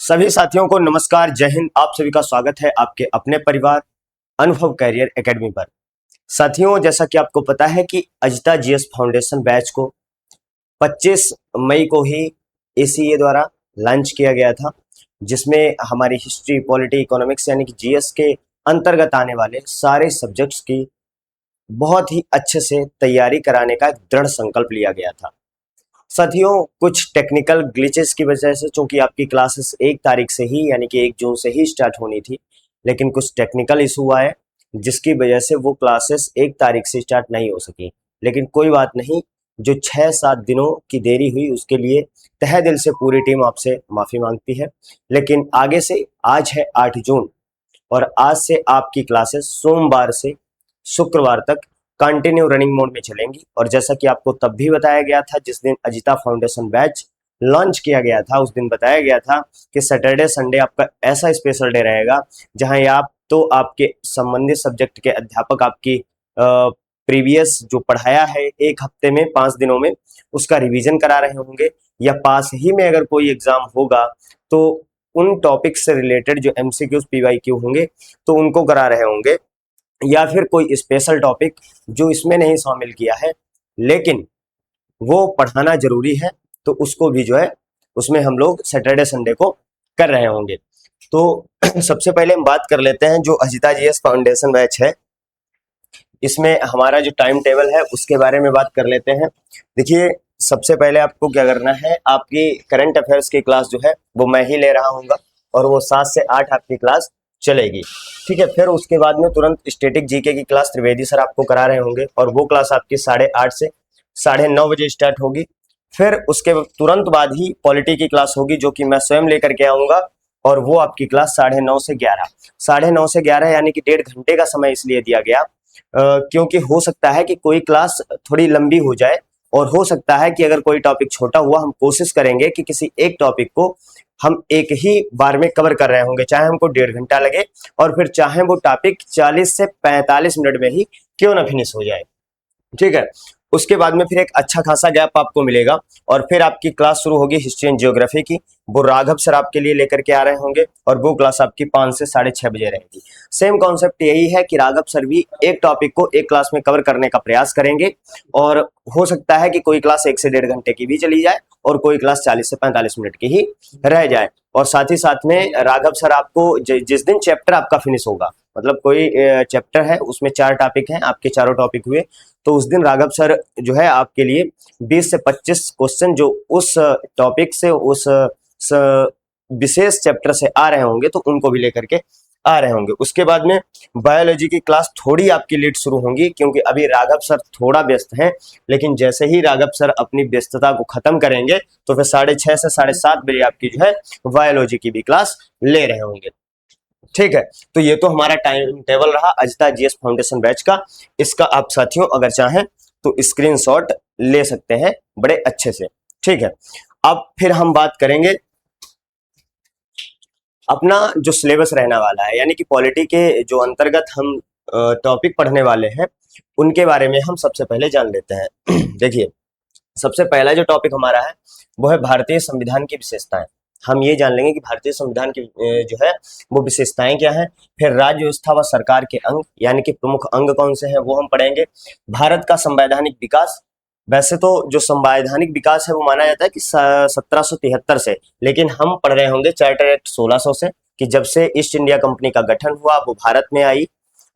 सभी साथियों को नमस्कार, जय हिंद। आप सभी का स्वागत है आपके अपने परिवार अनुभव कैरियर एकेडमी पर। साथियों, जैसा कि आपको पता है कि अजिता जीएस फाउंडेशन बैच को 25 मई को ही एसीए द्वारा लॉन्च किया गया था, जिसमें हमारी हिस्ट्री, पॉलिटी, इकोनॉमिक्स यानी कि जीएस के अंतर्गत आने वाले सारे सब्जेक्ट्स की बहुत ही अच्छे से तैयारी कराने का एक दृढ़ संकल्प लिया गया था। साथियों, कुछ टेक्निकल ग्लिचेस की वजह से, चूंकि आपकी क्लासेस 1 तारीख से ही यानी कि 1 जून से ही स्टार्ट होनी थी, लेकिन कुछ टेक्निकल इशू आए जिसकी वजह से वो क्लासेस 1 तारीख से स्टार्ट नहीं हो सकी। लेकिन कोई बात नहीं, जो 6-7 दिनों की देरी हुई उसके लिए तहे दिल से पूरी टीम आपसे माफ़ी मांगती है। लेकिन आगे से, आज है 8 जून और आज से आपकी क्लासेस सोमवार से शुक्रवार तक कंटिन्यू रनिंग मोड में चलेंगी। और जैसा कि आपको तब भी बताया गया था, जिस दिन अजिता फाउंडेशन बैच लॉन्च किया गया था, उस दिन बताया गया था कि सैटरडे संडे आपका ऐसा स्पेशल डे रहेगा जहां आप तो आपके संबंधित सब्जेक्ट के अध्यापक आपकी प्रीवियस जो पढ़ाया है 1 हफ्ते में 5 दिनों में उसका रिवीजन करा रहे होंगे, या पास ही में अगर कोई एग्जाम होगा तो उन टॉपिक से रिलेटेड जो एमसीक्यूज पीवाईक्यू होंगे तो उनको करा रहे होंगे, या फिर कोई स्पेशल टॉपिक जो इसमें नहीं शामिल किया है लेकिन वो पढ़ाना जरूरी है, तो उसको भी जो है उसमें हम लोग सैटरडे संडे को कर रहे होंगे। तो सबसे पहले हम बात कर लेते हैं जो अजिता जीएस फाउंडेशन बैच है, इसमें हमारा जो टाइम टेबल है उसके बारे में बात कर लेते हैं। देखिए, सबसे पहले आपको क्या करना है, आपकी करंट अफेयर्स की क्लास जो है वो मैं ही ले रहा हूँ और वो 7 से 8 आपकी क्लास चलेगी, ठीक है। फिर उसके बाद में तुरंत स्टैटिक जीके की क्लास त्रिवेदी सर आपको करा रहे होंगे और वो क्लास आपकी 8:30 से 9:30 बजे स्टार्ट होगी। फिर उसके तुरंत बाद ही पॉलिटी की क्लास होगी जो कि मैं स्वयं लेकर के आऊँगा और वो आपकी क्लास 9:30 से 11, 9:30 से 11 यानी कि 1.5 घंटे का समय इसलिए दिया गया क्योंकि हो सकता है कि कोई क्लास थोड़ी लंबी हो जाए और हो सकता है कि अगर कोई टॉपिक छोटा हुआ, हम कोशिश करेंगे कि किसी एक टॉपिक को हम एक ही बार में कवर कर रहे होंगे, चाहे हमको 1.5 घंटा लगे और फिर चाहे वो टॉपिक 40 से 45 मिनट में ही क्यों ना फिनिश हो जाए, ठीक है। उसके बाद में फिर एक अच्छा खासा गैप आपको मिलेगा और फिर आपकी क्लास शुरू होगी हिस्ट्री एंड ज्योग्राफी की। वो राघव सर आपके लिए लेकर के आ रहे होंगे और वो क्लास आपकी 5 से 6:30 बजे रहेगी। सेम कॉन्सेप्ट यही है कि राघव सर भी एक टॉपिक को एक क्लास में कवर करने का प्रयास करेंगे और हो सकता है कि कोई क्लास 1 से 1.5 घंटे की भी चली जाए और कोई क्लास 40 से 45 मिनट की ही रह जाए। और साथ ही साथ में राघव सर आपको जिस दिन चैप्टर आपका फिनिश होगा, मतलब कोई चैप्टर है उसमें 4 टॉपिक हैं, आपके चारों टॉपिक हुए, तो उस दिन राघव सर जो है आपके लिए 20 से 25 क्वेश्चन जो उस टॉपिक से, उस विशेष चैप्टर से आ रहे होंगे तो उनको भी लेकर के आ रहे होंगे। उसके बाद में बायोलॉजी की क्लास थोड़ी आपकी लेट शुरू होंगी क्योंकि अभी राघव सर थोड़ा व्यस्त हैं, लेकिन जैसे ही राघव सर अपनी व्यस्तता को खत्म करेंगे तो फिर 6:30 से 7:30 बजे आपकी जो है बायोलॉजी की भी क्लास ले रहे होंगे, ठीक है। तो ये तो हमारा टाइम टेबल रहा अजिता जीएस फाउंडेशन बैच का। इसका आप साथियों अगर चाहें तो स्क्रीनशॉट ले सकते हैं बड़े अच्छे से, ठीक है। अब फिर हम बात करेंगे अपना जो सिलेबस रहने वाला है, यानी कि पॉलिटी के जो अंतर्गत हम टॉपिक पढ़ने वाले हैं उनके बारे में हम सबसे पहले जान लेते हैं। देखिए, सबसे पहला जो टॉपिक हमारा है वो है भारतीय संविधान की विशेषताएं। हम ये जान लेंगे कि भारतीय संविधान की जो है वो विशेषताएं क्या हैं। फिर राज्य व्यवस्था व सरकार के अंग यानी कि प्रमुख अंग कौन से हैं वो हम पढ़ेंगे। भारत का संवैधानिक विकास, वैसे तो जो संवैधानिक विकास है वो माना जाता है कि 1773 से, लेकिन हम पढ़ रहे होंगे चार्टर एक्ट 1600 से, कि जब से ईस्ट इंडिया कंपनी का गठन हुआ वो भारत में आई,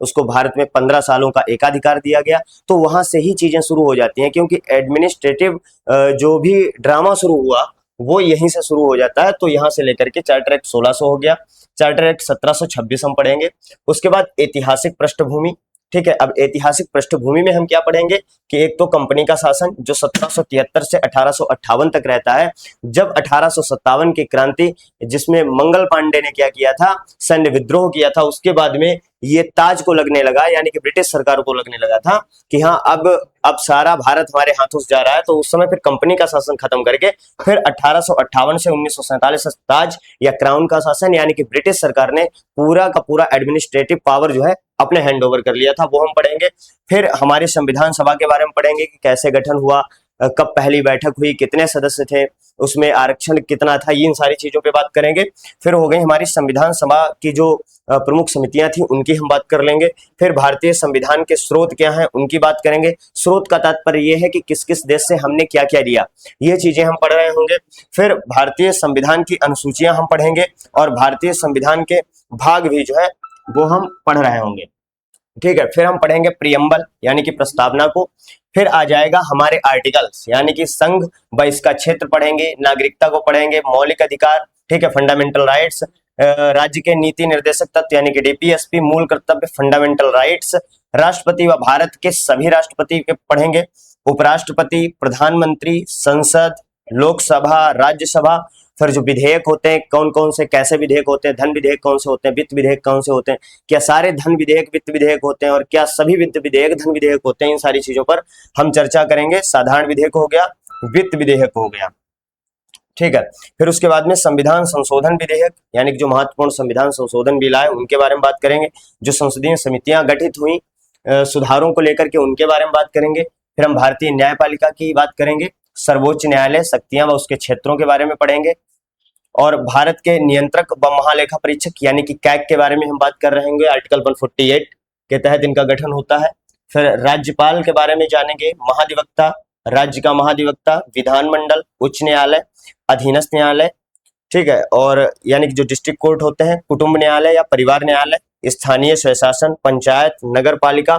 उसको भारत में 15 सालों का एकाधिकार दिया गया, तो वहां से ही चीजें शुरू हो जाती हैं क्योंकि एडमिनिस्ट्रेटिव जो भी ड्रामा शुरू हुआ वो यहीं से शुरू हो जाता है। तो यहाँ से लेकर के चार्टर एक्ट 1600 हो गया, चार्टर एक्ट 1726 हम पढ़ेंगे। उसके बाद ऐतिहासिक पृष्ठभूमि, ठीक है। अब ऐतिहासिक पृष्ठभूमि में हम क्या पढ़ेंगे कि एक तो कंपनी का शासन जो 1773 से 1858 तक रहता है। जब 1857 की क्रांति जिसमें मंगल पांडे ने क्या किया था, सैन्य विद्रोह किया था, उसके बाद में ये ताज को लगने लगा, यानी कि ब्रिटिश सरकार को लगने लगा था कि हाँ अब सारा भारत हमारे हाथों से जा रहा है। तो उस समय फिर कंपनी का शासन खत्म करके फिर 1858 से 1947 ताज या क्राउन का शासन यानी कि ब्रिटिश सरकार ने पूरा का पूरा एडमिनिस्ट्रेटिव पावर जो है अपने हैंड ओवर कर लिया था, वो हम पढ़ेंगे। फिर हमारी संविधान सभा के बारे में पढ़ेंगे कि कैसे गठन हुआ, कब पहली बैठक हुई, कितने सदस्य थे, उसमें आरक्षण कितना था, इन सारी चीजों पे बात करेंगे। फिर हो गई हमारी संविधान सभा की जो प्रमुख समितियां थी उनकी हम बात कर लेंगे। फिर भारतीय संविधान के स्रोत क्या हैं उनकी बात करेंगे। स्रोत का तात्पर्य यह है कि किस किस देश से हमने क्या क्या लिया, ये चीजें हम पढ़ रहे होंगे। फिर भारतीय संविधान की अनुसूचियां हम पढ़ेंगे और भारतीय संविधान के भाग भी जो है वो हम पढ़ रहे होंगे। ठीक है, फिर हम पढ़ेंगे प्रियम्बल यानी कि प्रस्तावना को। फिर आ जाएगा हमारे आर्टिकल्स यानी कि संघ व इसका क्षेत्र पढ़ेंगे, नागरिकता को पढ़ेंगे, मौलिक अधिकार, ठीक है, फंडामेंटल राइट्स, राज्य के नीति निर्देशक तत्व यानी कि डीपीएसपी, मूल कर्तव्य, फंडामेंटल राइट्स, राष्ट्रपति व भारत के सभी राष्ट्रपति के पढ़ेंगे, उपराष्ट्रपति, प्रधानमंत्री, संसद, लोकसभा, राज्यसभा। फिर जो विधेयक होते हैं कौन कौन से, कैसे विधेयक होते हैं, धन विधेयक कौन से होते हैं, वित्त विधेयक कौन से होते हैं, क्या सारे धन विधेयक वित्त विधेयक होते हैं और क्या सभी वित्त विधेयक धन विधेयक होते हैं, इन सारी चीजों पर हम चर्चा करेंगे। साधारण विधेयक हो गया, वित्त विधेयक हो गया, ठीक है। फिर उसके बाद में संविधान संशोधन विधेयक यानी कि जो महत्वपूर्ण संविधान संशोधन बिल आए उनके बारे में बात करेंगे। जो संसदीय समितियां गठित हुई सुधारों को लेकर के उनके बारे में बात करेंगे। फिर हम भारतीय न्यायपालिका की बात करेंगे, सर्वोच्च न्यायालय, शक्तियां व उसके क्षेत्रों के बारे में पढ़ेंगे और भारत के नियंत्रक व महालेखा परीक्षक यानी कि कैग के बारे में हम बात कर रहे होंगे। आर्टिकल 148 के तहत इनका गठन होता है। फिर राज्यपाल के बारे में जानेंगे, महाधिवक्ता, राज्य का महाधिवक्ता, विधानमंडल, उच्च न्यायालय, अधीनस्थ न्यायालय, ठीक है, और यानी कि जो डिस्ट्रिक्ट कोर्ट होते हैं, कुटुंब न्यायालय या परिवार न्यायालय, स्थानीय स्वशासन, पंचायत, नगर पालिका,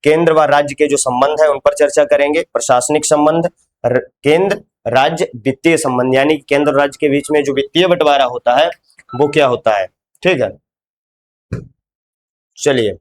केंद्र व राज्य के जो संबंध है उन पर चर्चा करेंगे, प्रशासनिक संबंध, केंद्र राज्य वित्तीय संबंध यानी कि केंद्र और राज्य के बीच में जो वित्तीय बंटवारा होता है वो क्या होता है, ठीक है। चलिए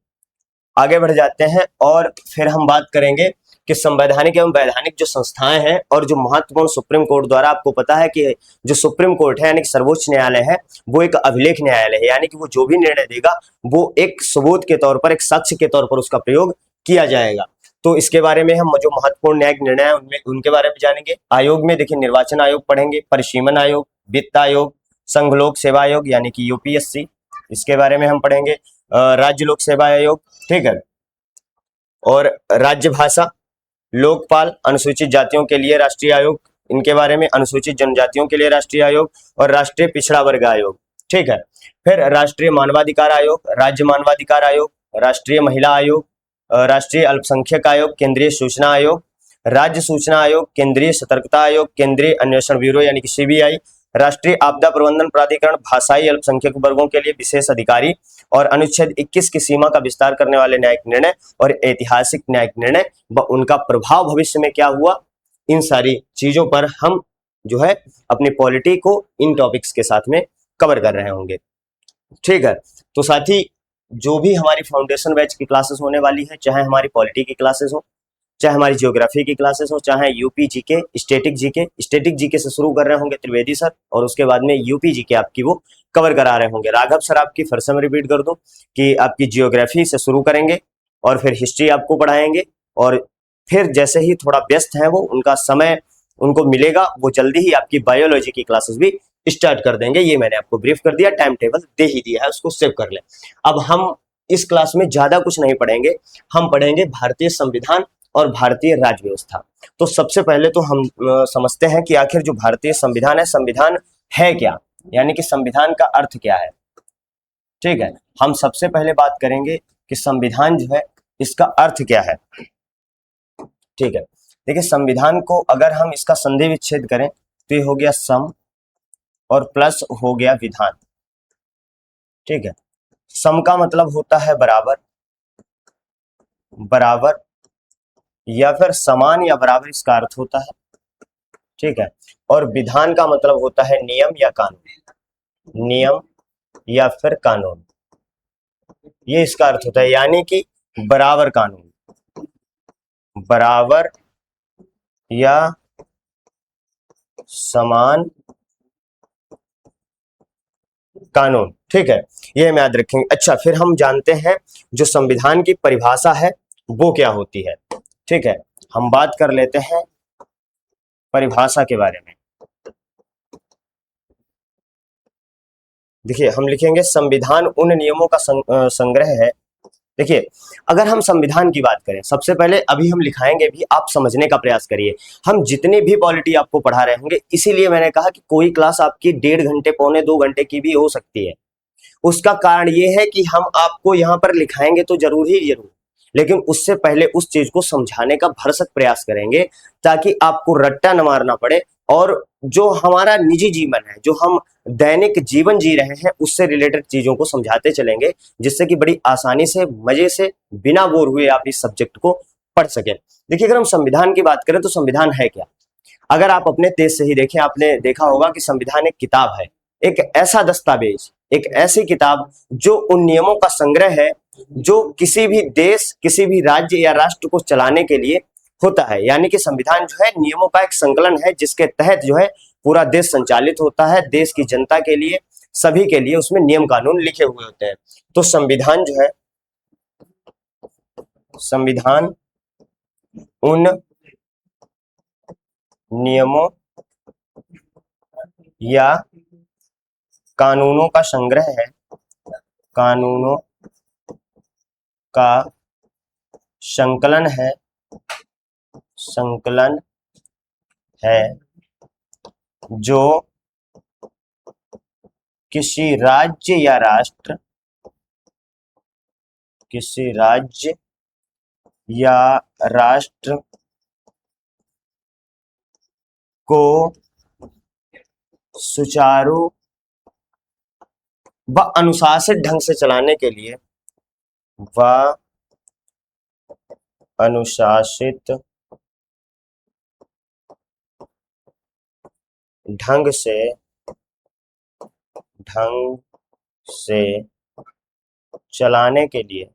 आगे बढ़ जाते हैं और फिर हम बात करेंगे कि संवैधानिक एवं वैधानिक जो संस्थाएं हैं और जो महत्वपूर्ण सुप्रीम कोर्ट द्वारा, आपको पता है कि जो सुप्रीम कोर्ट है यानी कि सर्वोच्च न्यायालय है वो एक अभिलेख न्यायालय है, यानी कि वो जो भी निर्णय देगा वो एक सबूत के तौर पर, एक साक्ष्य के तौर पर उसका प्रयोग किया जाएगा। तो इसके बारे में हम जो महत्वपूर्ण न्यायिक निर्णय है उनमें उनके बारे में जानेंगे। आयोग में देखिए निर्वाचन आयोग पढ़ेंगे, परिसीमन आयोग, वित्त आयोग, संघ लोक सेवा आयोग यानी कि यूपीएससी, इसके बारे में हम पढ़ेंगे, राज्य लोक सेवा आयोग, ठीक है, और राज्य भाषा, लोकपाल, अनुसूचित जातियों के लिए राष्ट्रीय आयोग, इनके बारे में, अनुसूचित जनजातियों के लिए राष्ट्रीय आयोग और राष्ट्रीय पिछड़ा वर्ग आयोग, ठीक है। फिर राष्ट्रीय मानवाधिकार आयोग, राज्य मानवाधिकार आयोग, राष्ट्रीय महिला आयोग, राष्ट्रीय अल्पसंख्यक आयोग, केंद्रीय सूचना आयोग, राज्य सूचना आयोग, केंद्रीय सतर्कता आयोग, केंद्रीय अन्वेषण ब्यूरो यानी कि सीबीआई, राष्ट्रीय आपदा प्रबंधन प्राधिकरण, भाषाई अल्पसंख्यक वर्गों के लिए विशेष अधिकारी और अनुच्छेद 21 की सीमा का विस्तार करने वाले न्यायिक निर्णय और ऐतिहासिक न्यायिक निर्णय व उनका प्रभाव भविष्य में क्या हुआ, इन सारी चीजों पर हम जो है अपनी पॉलिटी को इन टॉपिक्स के साथ में कवर कर रहे होंगे, ठीक है। तो साथ ही जो भी हमारी फाउंडेशन बैच की क्लासेस होने वाली है, चाहे हमारी पॉलिटी की क्लासेस हो, चाहे हमारी ज्योग्राफी की क्लासेस हो, चाहे यूपी जीके, स्टैटिक जीके से शुरू कर रहे होंगे त्रिवेदी सर और उसके बाद में यूपी जीके आपकी वो कवर करा रहे होंगे राघव सर। आपकी फिर से मैं रिपीट कर दूं कि आपकी जियोग्राफी से शुरू करेंगे और फिर हिस्ट्री आपको पढ़ाएंगे और फिर जैसे ही थोड़ा व्यस्त है वो, उनका समय उनको मिलेगा, वो जल्दी ही आपकी बायोलॉजी की क्लासेस भी स्टार्ट कर देंगे। ये मैंने आपको ब्रीफ कर दिया, टाइम टेबल दे ही दिया है, उसको सेव कर लें। अब हम इस क्लास में ज्यादा कुछ नहीं पढ़ेंगे, हम पढ़ेंगे भारतीय संविधान और भारतीय राज्य व्यवस्था। तो सबसे पहले तो हम समझते हैं कि आखिर जो भारतीय संविधान है क्या, यानी कि संविधान का अर्थ क्या है, ठीक है। हम सबसे पहले बात करेंगे कि संविधान जो है इसका अर्थ क्या है, ठीक है। देखिए संविधान को अगर हम इसका संधि विच्छेद करें तो ये हो गया सम और प्लस हो गया विधान, ठीक है। सम का मतलब होता है बराबर, बराबर या फिर समान या बराबर इसका अर्थ होता है, ठीक है। और विधान का मतलब होता है नियम या कानून, नियम या फिर कानून, ये इसका अर्थ होता है, यानी कि बराबर कानून, बराबर या समान कानून, ठीक है, ये हम याद रखेंगे। अच्छा, फिर हम जानते हैं जो संविधान की परिभाषा है वो क्या होती है, ठीक है। हम बात कर लेते हैं परिभाषा के बारे में। देखिए हम लिखेंगे संविधान उन नियमों का संग्रह है देखिए, अगर हम संविधान की बात करें, सबसे पहले अभी हम लिखाएंगे भी, आप समझने का प्रयास करिए। हम जितनी भी पॉलिटी आपको पढ़ा रहे होंगे, इसीलिए मैंने कहा कि कोई क्लास आपकी 1.5 घंटे, पौने 2 घंटे की भी हो सकती है। उसका कारण ये है कि हम आपको यहाँ पर लिखाएंगे तो जरूर ही जरूर, लेकिन उससे पहले उस चीज को समझाने का भरसक प्रयास करेंगे, ताकि आपको रट्टा न मारना पड़े, और जो हमारा निजी जीवन है, जो हम दैनिक जीवन जी रहे हैं, उससे रिलेटेड चीजों को समझाते चलेंगे, जिससे कि बड़ी आसानी से, मजे से, बिना बोर हुए आप इस सब्जेक्ट को पढ़ सकें। देखिए, अगर हम संविधान की बात करें तो संविधान है क्या? अगर आप अपने तेज से ही देखें, आपने देखा होगा कि संविधान एक किताब है, एक ऐसा दस्तावेज, एक ऐसी किताब जो उन नियमों का संग्रह है जो किसी भी देश, किसी भी राज्य या राष्ट्र को चलाने के लिए होता है। यानी कि संविधान जो है नियमों का एक संकलन है, जिसके तहत जो है पूरा देश संचालित होता है। देश की जनता के लिए, सभी के लिए उसमें नियम कानून लिखे हुए होते हैं। तो संविधान जो है, संविधान उन नियमों या कानूनों का संग्रह है, कानूनों का संकलन है, संकलन है, जो किसी राज्य या राष्ट्र, किसी राज्य या राष्ट्र को सुचारू व अनुशासित ढंग से चलाने के लिए, व अनुशासित ढंग से, ढंग से चलाने के लिए,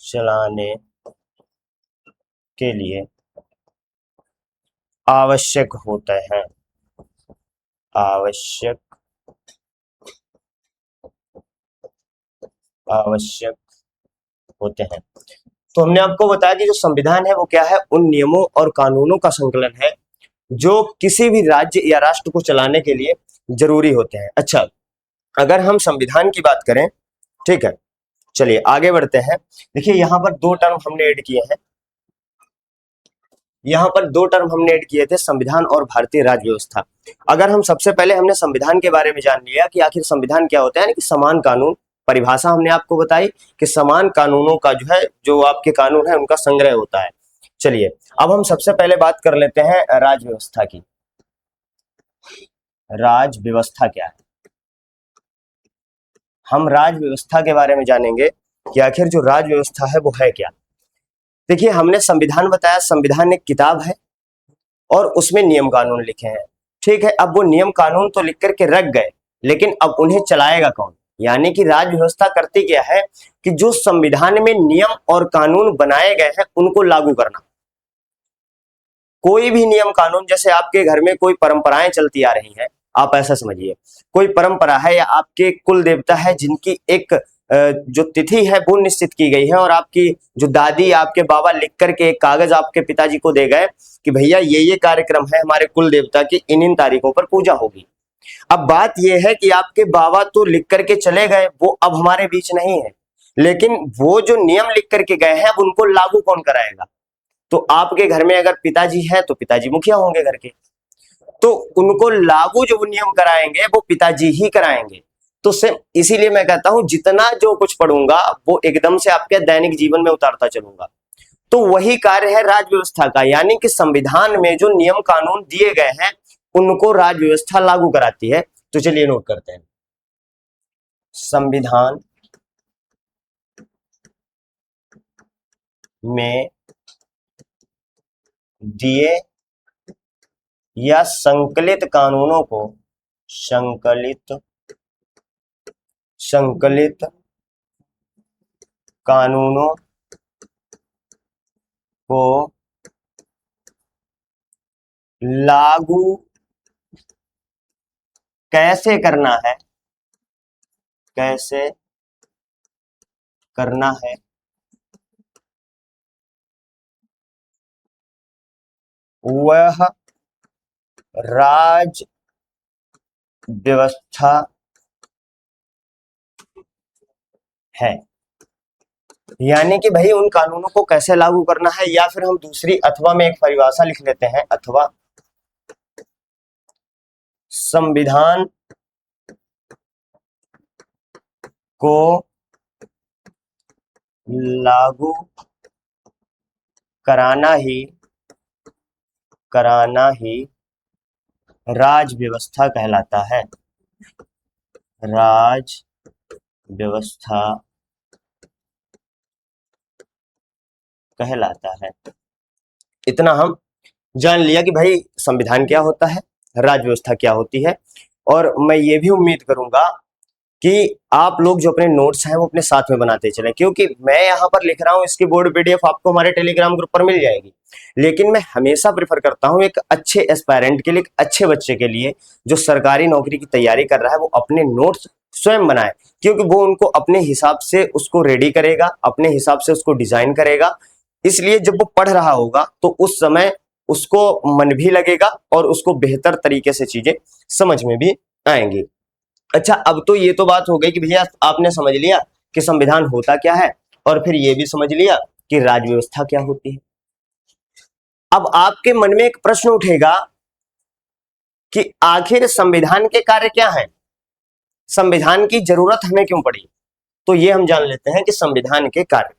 चलाने के लिए आवश्यक होते हैं, आवश्यक, आवश्यक होते हैं। तो हमने आपको बताया कि जो संविधान है वो क्या है? उन नियमों और कानूनों का संकलन है जो किसी भी राज्य या राष्ट्र को चलाने के लिए जरूरी होते हैं। अच्छा, अगर हम संविधान की बात करें, ठीक है, चलिए आगे बढ़ते हैं। देखिए, यहाँ पर दो टर्म हमने ऐड किए हैं, यहाँ पर दो टर्म हमने ऐड किए थे, संविधान और भारतीय राज्य व्यवस्था। अगर हम सबसे पहले हमने संविधान के बारे में जान लिया कि आखिर संविधान क्या होता है, यानी कि समान कानून, परिभाषा हमने आपको बताई कि समान कानूनों का जो है, जो आपके कानून है उनका संग्रह होता है। चलिए, अब हम सबसे पहले बात कर लेते हैं राज्य व्यवस्था की। राज्य व्यवस्था क्या है? हम राज्य व्यवस्था के बारे में जानेंगे कि आखिर जो राज्य व्यवस्था है वो है क्या। देखिए, हमने संविधान बताया, संविधान एक किताब है और उसमें नियम कानून लिखे हैं। ठीक है, अब वो नियम कानून तो लिख करके रख गए, लेकिन अब उन्हें चलाएगा कौन? यानी कि राज्य व्यवस्था करती क्या है कि जो संविधान में नियम और कानून बनाए गए हैं उनको लागू करना। कोई भी नियम कानून, जैसे आपके घर में कोई परंपराएं चलती आ रही हैं, आप ऐसा समझिए, कोई परंपरा है या आपके कुल देवता है जिनकी एक जो तिथि है वो निश्चित की गई है, और आपकी जो दादी, आपके बाबा लिख करके एक कागज आपके पिताजी को दे गए कि भैया ये कार्यक्रम है हमारे कुल देवता की, इन इन तारीखों पर पूजा होगी। अब बात यह है कि आपके बाबा तो लिख करके चले गए, वो अब हमारे बीच नहीं है, लेकिन वो जो नियम लिख करके गए हैं अब उनको लागू कौन कराएगा? तो आपके घर में अगर पिताजी है तो पिताजी मुखिया होंगे घर के, तो उनको लागू जो नियम कराएंगे वो पिताजी ही कराएंगे। तो सेम इसीलिए मैं कहता हूं जितना जो कुछ पढ़ूंगा वो एकदम से आपके दैनिक जीवन में उतारता चलूंगा। तो वही कार्य है राज्य व्यवस्था का, यानी कि संविधान में जो नियम कानून दिए गए हैं उनको राज्य व्यवस्था लागू कराती है। तो चलिए नोट करते हैं, संविधान में दिए या संकलित कानूनों को, संकलित, संकलित कानूनों को लागू कैसे करना है, कैसे करना है, वह राज्य व्यवस्था है। यानी कि भाई उन कानूनों को कैसे लागू करना है, या फिर हम दूसरी अथवा में एक परिभाषा लिख लेते हैं, अथवा संविधान को लागू कराना ही राज व्यवस्था कहलाता है। राज व्यवस्था कहलाता है। इतना हम जान लिया कि भाई संविधान क्या होता है, राज व्यवस्था क्या होती है। और मैं ये भी उम्मीद करूंगा कि आप लोग जो अपने नोट्स हैं वो अपने साथ में बनाते चलें, क्योंकि मैं यहाँ पर लिख रहा हूँ, इसकी बोर्ड पीडीएफ आपको हमारे टेलीग्राम ग्रुप पर मिल जाएगी। लेकिन मैं हमेशा प्रेफर करता हूँ एक अच्छे एस्पायरेंट के लिए, एक अच्छे बच्चे के लिए जो सरकारी नौकरी की तैयारी कर रहा है, वो अपने नोट्स स्वयं बनाए, क्योंकि वो उनको अपने हिसाब से उसको रेडी करेगा, अपने हिसाब से उसको डिजाइन करेगा। इसलिए जब वो पढ़ रहा होगा तो उस समय उसको मन भी लगेगा और उसको बेहतर तरीके से चीजें समझ में भी आएंगी। अच्छा, अब तो ये तो बात हो गई कि भैया आपने समझ लिया कि संविधान होता क्या है, और फिर ये भी समझ लिया कि राज्य व्यवस्था क्या होती है। अब आपके मन में एक प्रश्न उठेगा कि आखिर संविधान के कार्य क्या है, संविधान की जरूरत हमें क्यों पड़ी। तो ये हम जान लेते हैं कि संविधान के कार्य।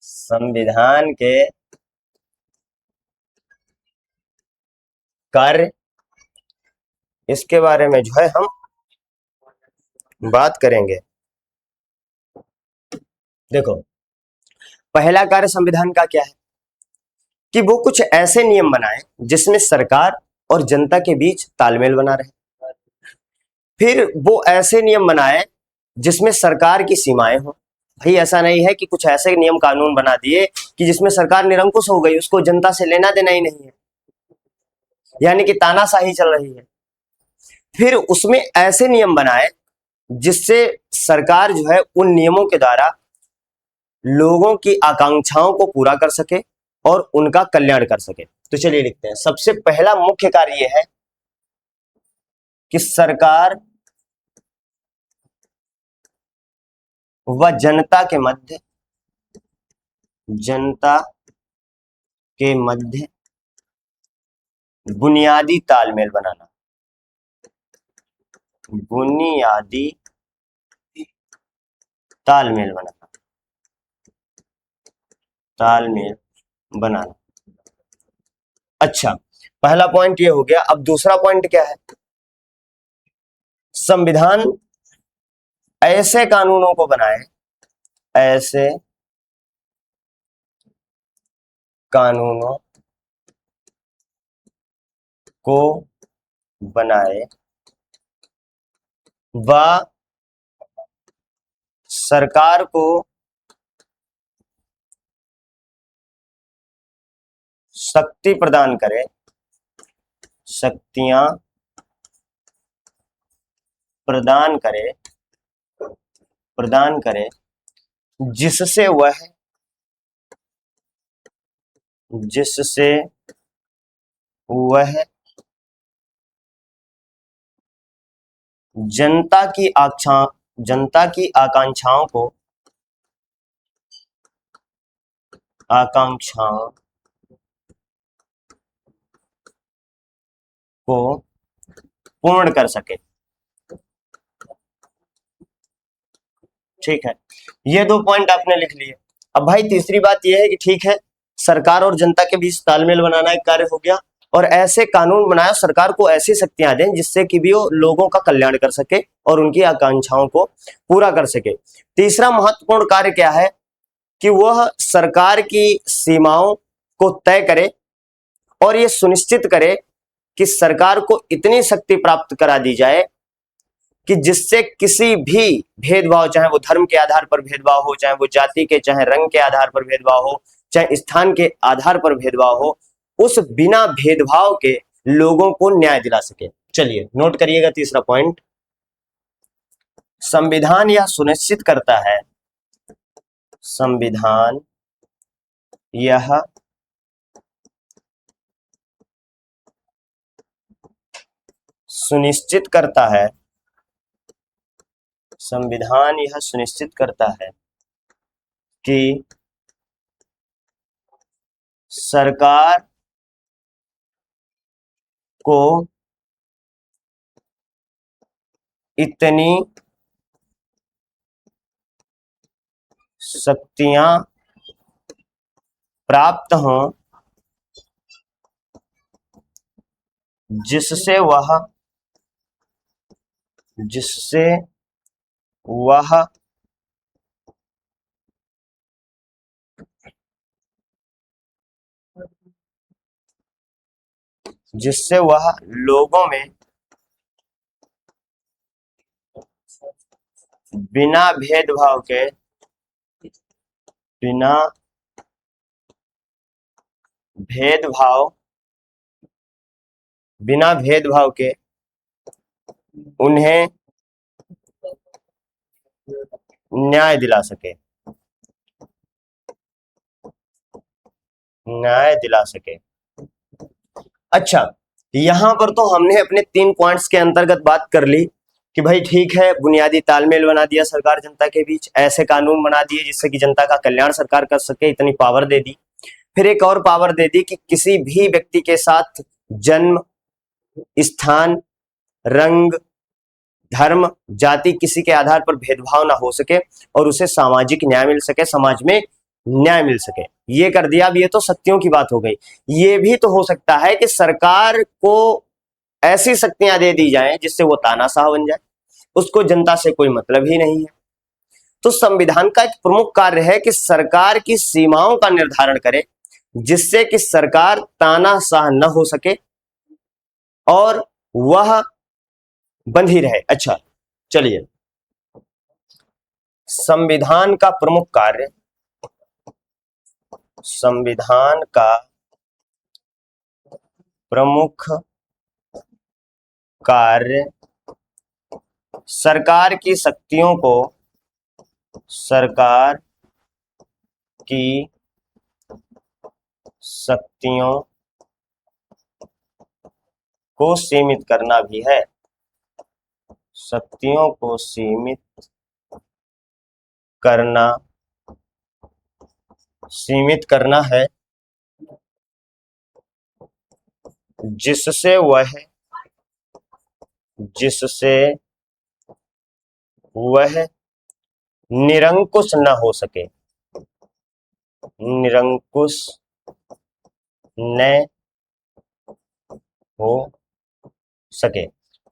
संविधान के कार्य, इसके बारे में जो है हम बात करेंगे। देखो, पहला कार्य संविधान का क्या है कि वो कुछ ऐसे नियम बनाए जिसमें सरकार और जनता के बीच तालमेल बना रहे। फिर वो ऐसे नियम बनाए जिसमें सरकार की सीमाएं हो। भाई ऐसा नहीं है कि कुछ ऐसे नियम कानून बना दिए कि जिसमें सरकार निरंकुश हो गई, उसको जनता से लेना देना ही नहीं है, यानी कि तानाशाही चल रही है। फिर उसमें ऐसे नियम बनाए जिससे सरकार जो है उन नियमों के द्वारा लोगों की आकांक्षाओं को पूरा कर सके और उनका कल्याण कर सके। तो चलिए लिखते हैं। सबसे पहला मुख्य कार्य यह है कि सरकार व जनता के मध्य बुनियादी तालमेल बनाना। बुनियादी तालमेल बनाना। तालमेल बनाना। अच्छा, पहला पॉइंट ये हो गया। अब दूसरा पॉइंट क्या है, संविधान ऐसे कानूनों को बनाए, ऐसे कानूनों को बनाए व सरकार को शक्ति प्रदान करे, शक्तियां प्रदान करे जिससे वह जनता की आकांक्षाओं को पूर्ण कर सके। ठीक है, ये दो पॉइंट आपने लिख लिए। अब भाई तीसरी बात यह है कि ठीक है, सरकार और जनता के बीच तालमेल बनाना एक कार्य हो गया, और ऐसे कानून बनाया, सरकार को ऐसी शक्तियां दें जिससे कि भी वो लोगों का कल्याण कर सके और उनकी आकांक्षाओं को पूरा कर सके। तीसरा महत्वपूर्ण कार्य क्या है कि वह सरकार की सीमाओं को तय करे और ये सुनिश्चित करे कि सरकार को इतनी शक्ति प्राप्त करा दी जाए कि जिससे किसी भी भेदभाव, चाहे वो धर्म के आधार पर भेदभाव हो, चाहे वो जाति के, चाहे रंग के आधार पर भेदभाव हो, चाहे स्थान के आधार पर भेदभाव हो, उस बिना भेदभाव के लोगों को न्याय दिला सके। चलिए नोट करिएगा तीसरा पॉइंट, संविधान यह सुनिश्चित करता है, संविधान यह सुनिश्चित करता है, संविधान यह सुनिश्चित करता है कि सरकार को इतनी शक्तियां प्राप्त हों जिससे वह लोगों में बिना भेदभाव के उन्हें न्याय दिला सके। अच्छा, यहां पर तो हमने अपने 3 पॉइंट्स के अंतर्गत बात कर ली कि भाई ठीक है, बुनियादी तालमेल बना दिया सरकार जनता के बीच, ऐसे कानून बना दिए जिससे कि जनता का कल्याण सरकार कर सके, इतनी पावर दे दी। फिर एक और पावर दे दी कि किसी भी व्यक्ति के साथ जन्म, स्थान, रंग, धर्म, जाति, किसी के आधार पर भेदभाव ना हो सके और उसे सामाजिक न्याय मिल सके, समाज में न्याय मिल सके। ये कर दिया। अब ये तो शक्तियों की बात हो गई। ये भी तो हो सकता है कि सरकार को ऐसी शक्तियां दे दी जाएं जिससे वो तानाशाह बन जाए, उसको जनता से कोई मतलब ही नहीं है। तो संविधान का एक प्रमुख कार्य है कि सरकार की सीमाओं का निर्धारण करे जिससे कि सरकार तानाशाह न हो सके और वह बंधी रहे। अच्छा, चलिए, संविधान का प्रमुख कार्य, संविधान का प्रमुख कार्य सरकार की शक्तियों को सीमित करना भी है। शक्तियों को सीमित करना है जिससे वह निरंकुश न हो सके, निरंकुश न हो सके।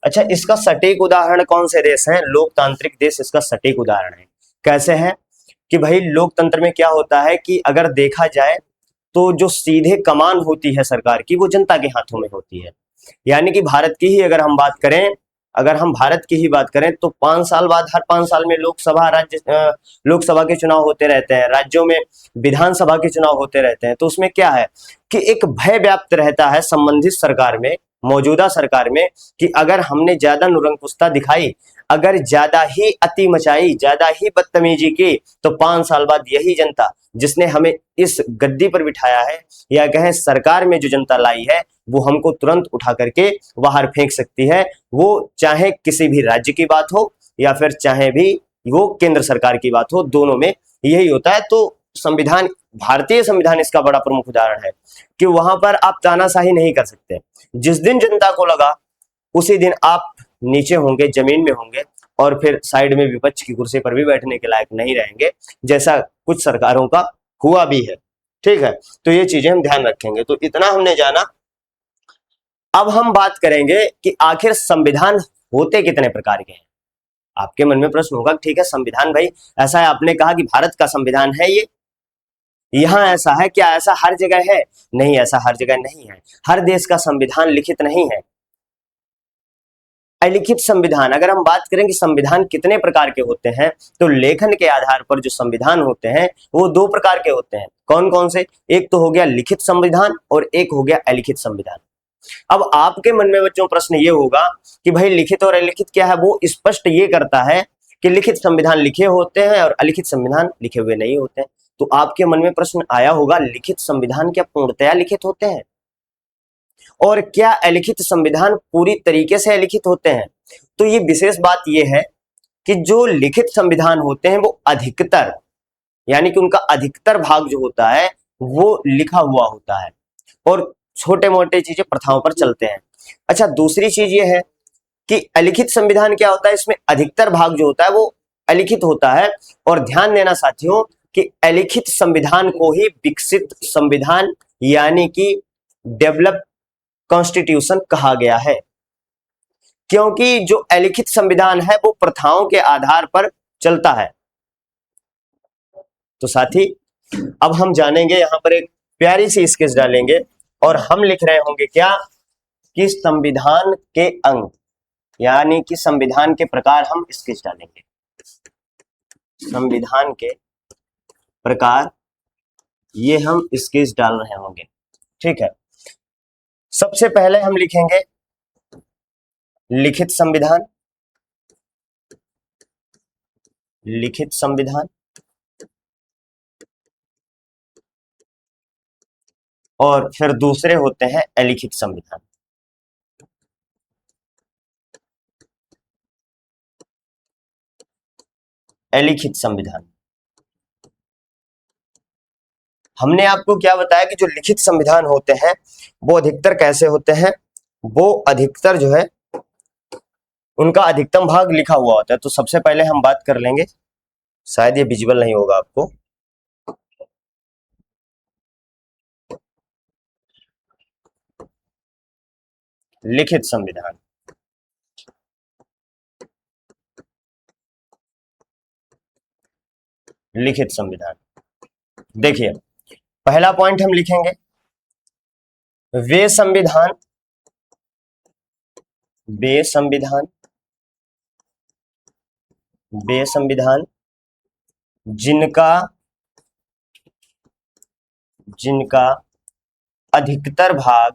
अच्छा, इसका सटीक उदाहरण कौन से देश हैं? लोकतांत्रिक देश इसका सटीक उदाहरण है। कैसे है कि भाई लोकतंत्र में क्या होता है कि अगर देखा जाए तो जो सीधे कमान होती है सरकार की वो जनता के हाथों में होती है। यानी कि भारत की ही अगर हम बात करें तो 5 साल बाद, हर 5 साल में लोकसभा के चुनाव होते रहते हैं, राज्यों में विधानसभा के चुनाव होते रहते हैं। तो उसमें क्या है कि एक भय व्याप्त रहता है संबंधित सरकार में, मौजूदा सरकार में, कि अगर हमने ज्यादा निरंकुशता दिखाई, अगर ज्यादा ही अति मचाई, ज्यादा ही बदतमीजी की, तो 5 साल बाद यही जनता जिसने हमें इस गद्दी पर बिठाया है या कहें सरकार में जो जनता लाई है वो हमको तुरंत उठा करके बाहर फेंक सकती है। वो चाहे किसी भी राज्य की बात हो या फिर चाहे भी वो केंद्र सरकार की बात हो, दोनों में यही होता है। तो संविधान, भारतीय संविधान इसका बड़ा प्रमुख उदाहरण है कि वहां पर आप तानाशाही नहीं कर सकते। जिस दिन जनता को लगा उसी दिन आप नीचे होंगे, जमीन में होंगे और फिर साइड में विपक्ष की कुर्सी पर भी बैठने के लायक नहीं रहेंगे, जैसा कुछ सरकारों का हुआ भी है। ठीक है, तो ये चीजें हम ध्यान रखेंगे। तो इतना हमने जाना। अब हम बात करेंगे कि आखिर संविधान होते कितने प्रकार के हैं। आपके मन में प्रश्न होगा, ठीक है संविधान भाई ऐसा है, आपने कहा कि भारत का संविधान है, ये यहां ऐसा है, क्या ऐसा हर जगह है? नहीं, ऐसा हर जगह नहीं है। हर देश का संविधान लिखित नहीं है, अलिखित संविधान। अगर हम बात करें कि संविधान कितने प्रकार के होते हैं, तो लेखन के आधार पर जो संविधान होते हैं वो 2 प्रकार के होते हैं। कौन कौन से? एक तो हो गया लिखित संविधान और एक हो गया अलिखित संविधान। अब आपके मन में बच्चों प्रश्न ये होगा कि भाई लिखित और अलिखित क्या है? वो स्पष्ट ये करता है कि लिखित संविधान लिखे होते हैं और अलिखित संविधान लिखे हुए नहीं होते हैं। तो आपके मन में प्रश्न आया होगा, लिखित संविधान क्या पूर्णतया लिखित होते हैं? और क्या अलिखित संविधान पूरी तरीके से अलिखित होते हैं? तो ये विशेष बात ये है कि जो लिखित संविधान होते हैं वो अधिकतर, यानी कि उनका अधिकतर भाग जो होता है वो लिखा हुआ होता है और छोटे मोटे चीजें प्रथाओं पर चलते हैं। अच्छा, दूसरी चीज ये है कि अलिखित संविधान क्या होता है, इसमें अधिकतर भाग जो होता है वो अलिखित होता है। और ध्यान देना साथियों कि अलिखित संविधान को ही विकसित संविधान यानी कि डेवलप कॉन्स्टिट्यूशन कहा गया है, क्योंकि जो अलिखित संविधान है वो प्रथाओं के आधार पर चलता है। तो साथी अब हम जानेंगे, यहां पर एक प्यारी सी स्केच डालेंगे और हम लिख रहे होंगे क्या कि संविधान के अंग यानी कि संविधान के प्रकार हम स्केच डालेंगे। संविधान के प्रकार ये हम स्केच डाल रहे होंगे, ठीक है। सबसे पहले हम लिखेंगे लिखित संविधान, लिखित संविधान, और फिर दूसरे होते हैं अलिखित संविधान। अलिखित संविधान, हमने आपको क्या बताया कि जो लिखित संविधान होते हैं वो अधिकतर कैसे होते हैं, वो अधिकतर जो है उनका अधिकतम भाग लिखा हुआ होता है। तो सबसे पहले हम बात कर लेंगे, शायद ये विजिबल नहीं होगा आपको, लिखित संविधान। लिखित संविधान, देखिए पहला पॉइंट हम लिखेंगे वे संविधान, वे संविधान, वे संविधान जिनका जिनका अधिकतर भाग,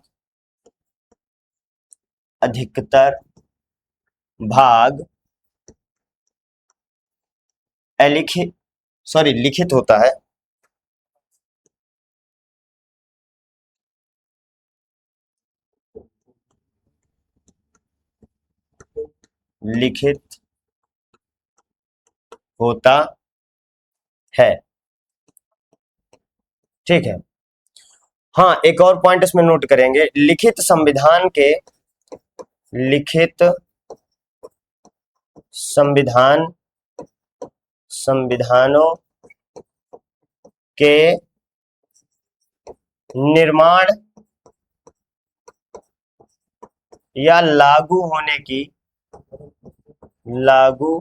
अधिकतर भाग अलिखित लिखित होता है, लिखित होता है, ठीक है। हाँ, एक और पॉइंट इसमें नोट करेंगे, लिखित संविधान के, लिखित संविधान, संविधानों के निर्माण या लागू होने की, लागू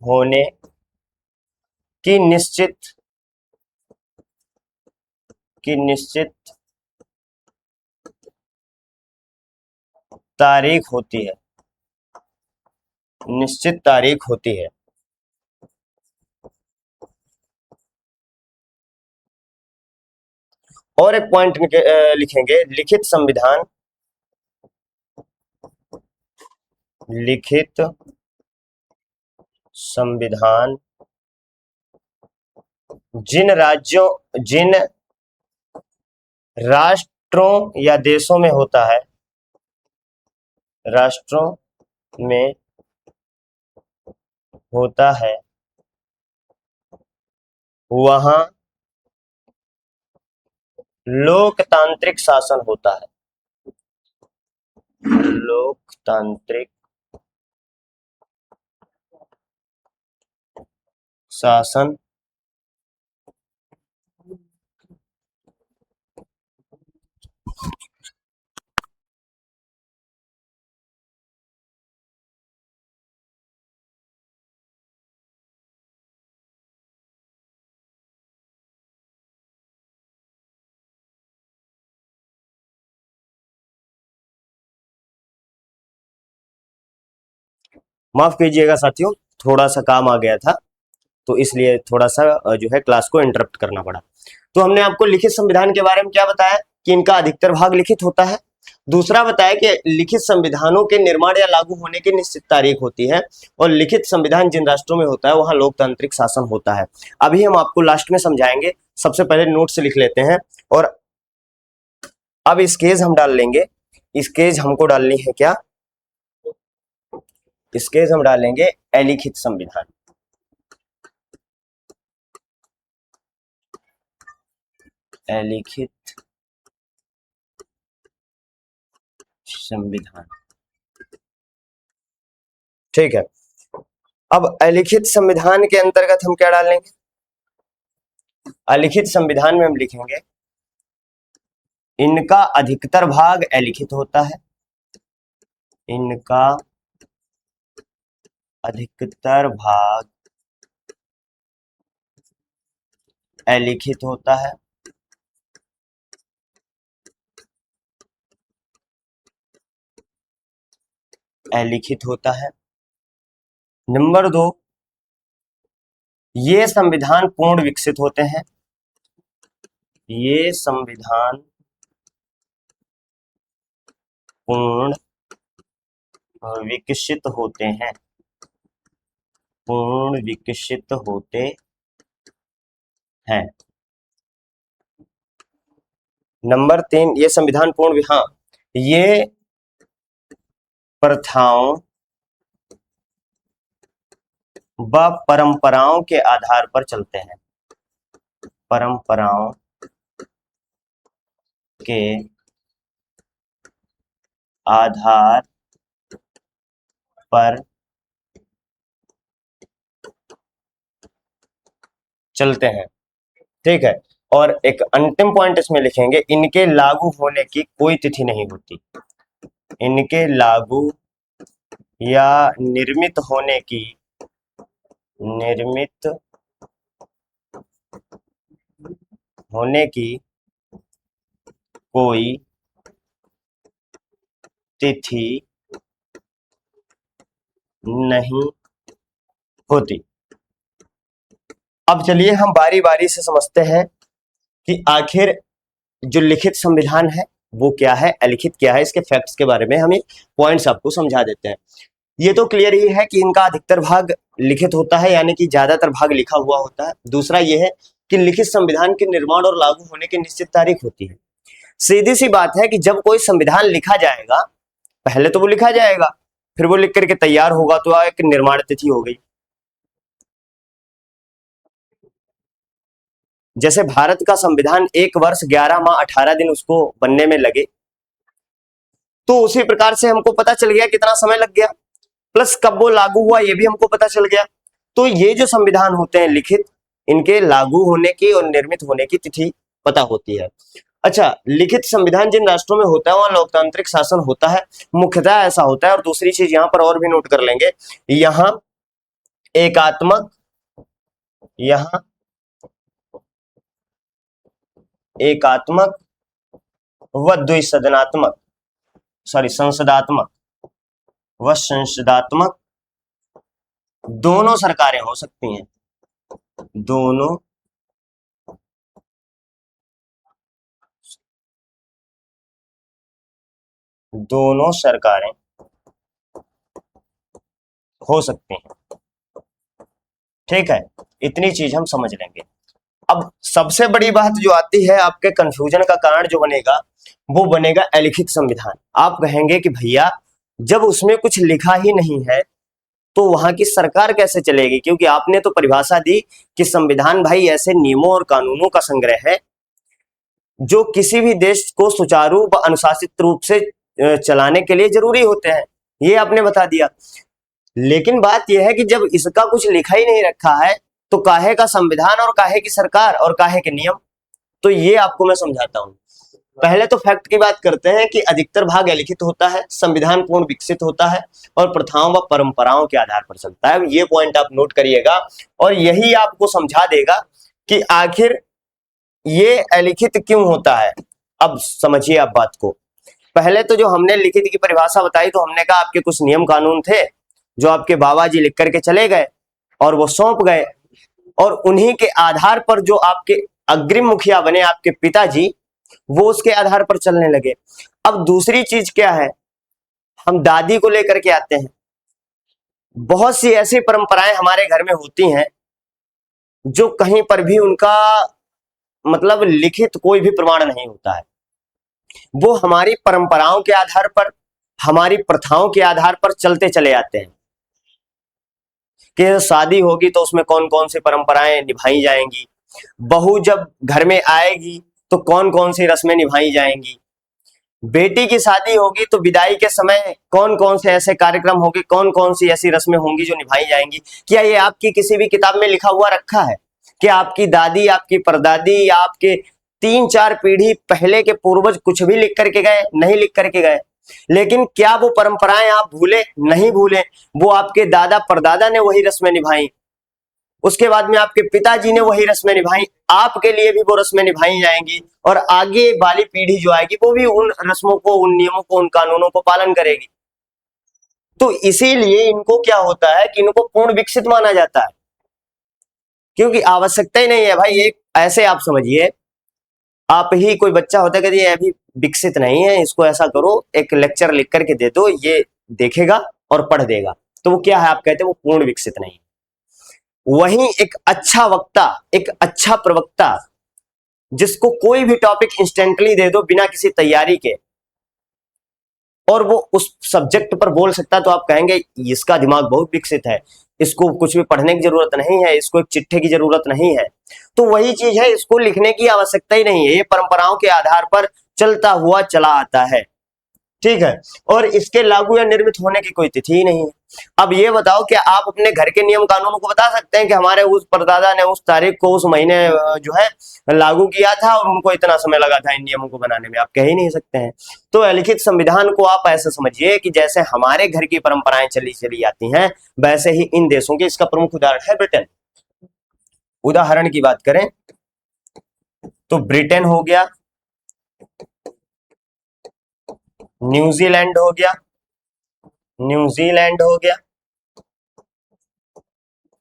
होने की निश्चित, की निश्चित तारीख होती है, निश्चित तारीख होती है। और एक पॉइंट लिखेंगे लिखित संविधान, लिखित संविधान जिन राज्यों, जिन राष्ट्रों या देशों में होता है, राष्ट्रों में होता है, वहां लोकतांत्रिक शासन होता है, लोकतांत्रिक शासन माफ कीजिएगा साथियों, थोड़ा सा काम आ गया था तो इसलिए थोड़ा सा जो है क्लास को इंटरप्ट करना पड़ा। तो हमने आपको लिखित संविधान के बारे में क्या बताया कि इनका अधिकतर भाग लिखित होता है। दूसरा बताया कि लिखित संविधानों के निर्माण या लागू होने की निश्चित तारीख होती है, और लिखित संविधान जिन राष्ट्रों में होता है वहां लोकतांत्रिक शासन होता है। अभी हम आपको लास्ट में समझाएंगे, सबसे पहले नोट से लिख लेते हैं और अब स्केच हम डाल लेंगे इसके एज हमको डालनी है क्या, इसके एज हम डालेंगे अलिखित संविधान। अलिखित संविधान, ठीक है। अब अलिखित संविधान के अंतर्गत हम क्या डालेंगे, अलिखित संविधान में हम लिखेंगे इनका अधिकतर भाग अलिखित होता है, इनका अधिकतर भाग अलिखित होता है, अलिखित होता है। नंबर 2, ये संविधान पूर्ण विकसित होते हैं, ये संविधान पूर्ण विकसित होते हैं, पूर्ण विकसित होते हैं। नंबर 3, ये संविधान पूर्ण, हाँ, ये प्रथाओं व परंपराओं के आधार पर चलते हैं, परंपराओं के आधार पर चलते हैं, ठीक है। और एक अंतिम पॉइंट इसमें लिखेंगे, इनके लागू होने की कोई तिथि नहीं होती, इनके लागू या निर्मित होने की, निर्मित होने की कोई तिथि नहीं होती। अब चलिए हम बारी बारी से समझते हैं कि आखिर जो लिखित संविधान है वो क्या है, अलिखित क्या है, इसके फैक्ट्स के बारे में हमें पॉइंट्स आपको समझा देते हैं। ये तो क्लियर ही है कि इनका अधिकतर भाग लिखित होता है, यानी कि ज्यादातर भाग लिखा हुआ होता है। दूसरा ये है कि लिखित संविधान के निर्माण और लागू होने की निश्चित तारीख होती है। सीधी सी बात है कि जब कोई संविधान लिखा जाएगा, पहले तो वो लिखा जाएगा, फिर वो लिख करके तैयार होगा तो एक निर्माण तिथि हो गई। जैसे भारत का संविधान 1 वर्ष 11 माह 18 दिन उसको बनने में लगे, तो उसी प्रकार से हमको पता चल गया कितना समय लग गया, प्लस कब वो लागू हुआ ये भी हमको पता चल गया। तो ये जो संविधान होते हैं लिखित, इनके लागू होने की और निर्मित होने की तिथि पता होती है। अच्छा, लिखित संविधान जिन राष्ट्रों में होता है वहां लोकतांत्रिक शासन होता है, मुख्यतः ऐसा होता है। और दूसरी चीज यहाँ पर और भी नोट कर लेंगे, यहाँ एकात्मक, यहाँ एकात्मक व द्विसदनात्मक, संसदात्मक व संसदात्मक दोनों सरकारें हो सकती हैं, दोनों सरकारें हो सकती हैं, ठीक है। इतनी चीज हम समझ लेंगे। अब सबसे बड़ी बात जो आती है, आपके कंफ्यूजन का कारण जो बनेगा वो बनेगा अलिखित संविधान। आप कहेंगे कि भैया जब उसमें कुछ लिखा ही नहीं है तो वहां की सरकार कैसे चलेगी, क्योंकि आपने तो परिभाषा दी कि संविधान भाई ऐसे नियमों और कानूनों का संग्रह है जो किसी भी देश को सुचारू व अनुशासित रूप से चलाने के लिए जरूरी होते हैं, ये आपने बता दिया। लेकिन बात यह है कि जब इसका कुछ लिखा ही नहीं रखा है तो काहे का संविधान और काहे की सरकार और काहे के नियम, तो ये आपको मैं समझाता हूं। पहले तो फैक्ट की बात करते हैं कि अधिकतर भाग अलिखित होता है, संविधान पूर्ण विकसित होता है और प्रथाओं व परंपराओं के आधार पर चलता है। ये पॉइंट आप नोट करिएगा और यही आपको समझा देगा कि आखिर ये अलिखित क्यों होता है। अब समझिए आप बात को। पहले तो जो हमने लिखित की परिभाषा बताई तो हमने कहा आपके कुछ नियम कानून थे जो आपके बाबा जी लिख करके चले गए और वो सौंप गए, और उन्हीं के आधार पर जो आपके अग्रिम मुखिया बने आपके पिताजी, वो उसके आधार पर चलने लगे। अब दूसरी चीज क्या है, हम दादी को लेकर के आते हैं। बहुत सी ऐसी परंपराएं हमारे घर में होती हैं जो कहीं पर भी उनका मतलब लिखित कोई भी प्रमाण नहीं होता है, वो हमारी परंपराओं के आधार पर, हमारी प्रथाओं के आधार पर चलते चले आते हैं कि शादी होगी तो उसमें कौन कौन सी परंपराएं निभाई जाएंगी, बहू जब घर में आएगी तो कौन कौन सी रस्में निभाई जाएंगी, बेटी की शादी होगी तो विदाई के समय कौन कौन से ऐसे कार्यक्रम होंगे, कौन कौन सी ऐसी रस्में होंगी जो निभाई जाएंगी। क्या ये आपकी किसी भी किताब में लिखा हुआ रखा है? क्या आपकी दादी, आपकी परदादी या आपके 3-4 पीढ़ी पहले के पूर्वज कुछ भी लिख करके गए? नहीं लिख करके गए। लेकिन क्या वो परंपराएं आप भूले? नहीं भूले। वो आपके दादा परदादा ने वही रस्में निभाई, उसके बाद में आपके पिताजी ने वही रस्में निभाई, आपके लिए भी वो रस्में निभाई जाएंगी और आगे वाली पीढ़ी जो आएगी वो भी उन रस्मों को, उन नियमों को, उन कानूनों को पालन करेगी। तो इसीलिए इनको क्या होता है कि इनको पूर्ण विकसित माना जाता है, क्योंकि आवश्यकता ही नहीं है भाई। एक ऐसे आप समझिए, आप ही कोई बच्चा होता है कि ये अभी विकसित नहीं है, इसको ऐसा करो, एक लेक्चर लिख करके दे दो, ये देखेगा और पढ़ देगा, तो वो क्या है, आप कहते हैं वो पूर्ण विकसित नहीं। वहीं एक अच्छा वक्ता, एक अच्छा प्रवक्ता, जिसको कोई भी टॉपिक इंस्टेंटली दे दो बिना किसी तैयारी के और वो उस सब्जेक्ट पर बोल सकता है, तो आप कहेंगे इसका दिमाग बहुत विकसित है, इसको कुछ भी पढ़ने की जरूरत नहीं है, इसको एक चिट्ठे की जरूरत नहीं है। तो वही चीज है, इसको लिखने की आवश्यकता ही नहीं है, ये परंपराओं के आधार पर चलता हुआ चला आता है, ठीक है। और इसके लागू या निर्मित होने की कोई तिथि ही नहीं है। अब ये बताओ कि आप अपने घर के नियम कानूनों को बता सकते हैं कि हमारे उस परदादा ने उस तारीख को, उस महीने जो है लागू किया था और उनको इतना समय लगा था इन नियमों को बनाने में? आप कह ही नहीं सकते हैं। तो लिखित संविधान को आप ऐसे समझिए कि जैसे हमारे घर की परंपराएं चली चली आती हैं, वैसे ही इन देशों की। इसका प्रमुख उदाहरण है ब्रिटेन। उदाहरण की बात करें तो ब्रिटेन हो गया, न्यूजीलैंड हो गया, न्यूजीलैंड हो गया,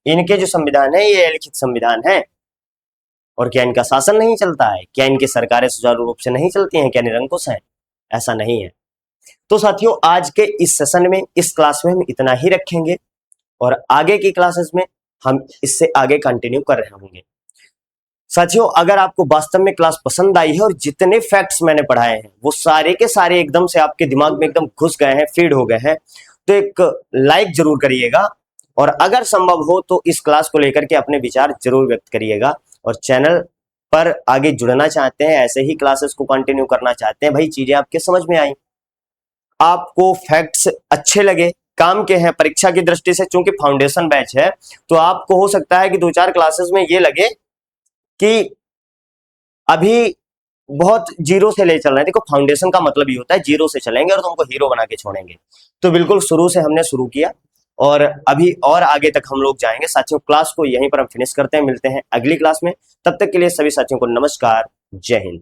इनके जो संविधान है ये लिखित संविधान है। और क्या इनका शासन नहीं चलता है? क्या इनकी सरकारें सुचारू रूप से नहीं चलती हैं? क्या निरंकुश है? ऐसा नहीं है। तो साथियों, आज के इस सेशन में, इस क्लास में हम इतना ही रखेंगे और आगे की क्लासेस में हम इससे आगे कंटिन्यू कर रहे होंगे। साथियों, अगर आपको वास्तव में क्लास पसंद आई है और जितने फैक्ट्स मैंने पढ़ाए हैं वो सारे के सारे एकदम से आपके दिमाग में एकदम घुस गए हैं, फीड हो गए हैं, तो एक लाइक जरूर करिएगा और अगर संभव हो तो इस क्लास को लेकर के अपने विचार जरूर व्यक्त करिएगा। और चैनल पर आगे जुड़ना चाहते हैं, ऐसे ही क्लासेस को कंटिन्यू करना चाहते हैं, भाई चीजें आपके समझ में आई, आपको फैक्ट्स अच्छे लगे, काम के हैं परीक्षा की दृष्टि से, चूंकि फाउंडेशन बैच है तो आपको हो सकता है कि 2-4 क्लासेस में ये लगे कि अभी बहुत जीरो से ले चल रहे हैं। देखो, फाउंडेशन का मतलब ये होता है जीरो से चलेंगे और तुमको हीरो बना के छोड़ेंगे। तो बिल्कुल शुरू से हमने शुरू किया और अभी और आगे तक हम लोग जाएंगे। साथियों, क्लास को यहीं पर हम फिनिश करते हैं, मिलते हैं अगली क्लास में। तब तक के लिए सभी साथियों को नमस्कार, जय हिंद।